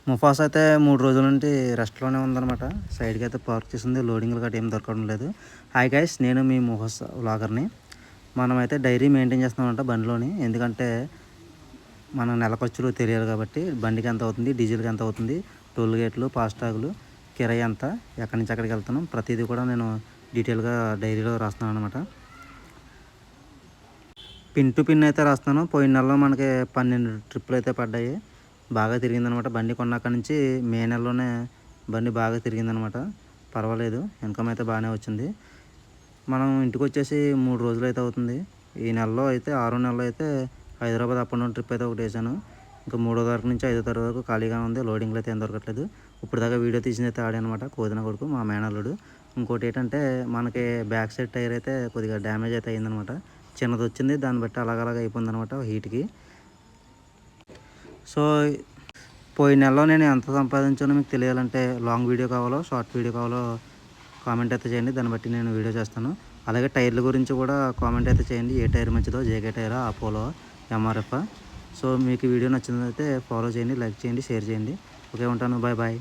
ముఫాస్ అయితే 3 రోజుల నుండి రెస్ట్‌లోనే ఉందనమాట. సైడ్‌కి అయితే పార్క్ చేసింది. లోడింగ్‌లు గట్రా ఏం దొరకడం లేదు. హాయ్ గైస్, నేను మీ ముఫాస్ వ్లాగర్‌ని. మనమైతే డైరీ మెయింటైన్ చేస్తున్నామంట బండిలోని. ఎందుకంటే మన నెల ఖర్చులు తెలియాలి కాబట్టి బండికి ఎంత అవుతుంది, డీజిల్‌కి ఎంత అవుతుంది, టోల్ గేట్లు, ఫాస్టాగ్‌లు, కిరాయి ఎంత, ఎక్కడి నుంచి ఎక్కడికి వెళ్తున్నాం, ప్రతిదీ కూడా నేను డీటెయిల్‌గా డైరీలో రాస్తున్నాను అనమాట. పిన్ టు పిన్ అయితే రాస్తున్నాను. పోయిన నెలలో మనకి 12 ట్రిప్పులు అయితే పడ్డాయి. బాగా తిరిగిందనమాట. బండి కొన్నాక నుంచి మే నెలలోనే బండి బాగా తిరిగిందనమాట. పర్వాలేదు, ఇన్కమ్ అయితే బాగానే వచ్చింది. మనం ఇంటికొచ్చేసి 3 రోజులైతే అవుతుంది. ఈ నెలలో అయితే 6వ నెలలో అయితే Hyderabad up and down trip అయితే ఒకటేసాను. ఇంకా 3వ తారీఖు నుంచి 5వ తారీఖు వరకు ఖాళీగానే ఉంది. లోడింగ్‌లో అయితే ఏం దొరకట్లేదు. ఇప్పటిదాకా వీడియో తీసిందైతే ఆడే అనమాట, కోదిన కొడుకు మా మేనల్లుడు. ఇంకోటి ఏంటంటే మనకి బ్యాక్ సైడ్ టైర్ అయితే కొద్దిగా డ్యామేజ్ అయితే అయిందనమాట. చిన్నదొచ్చింది, దాన్ని బట్టి అలాగ అయిపోయిందనమాట హీట్‌కి. సో, పోయిన నెలలో నేను ఎంత సంపాదించానో మీకు తెలియాలంటే లాంగ్ వీడియో కావాలో, షార్ట్ వీడియో కావాలో కామెంట్ అయితే చేయండి. దాన్ని బట్టి నేను వీడియో చేస్తాను. అలాగే టైర్ల గురించి కూడా కామెంట్ అయితే చేయండి. ఏ టైర్ మంచిదో, జేకే టైరా, అపోలో, ఎంఆర్ఎఫా. సో, మీకు ఈ వీడియో నచ్చినట్లయితే ఫాలో చేయండి, లైక్ చేయండి, షేర్ చేయండి. ఓకే, ఉంటాను. Bye bye.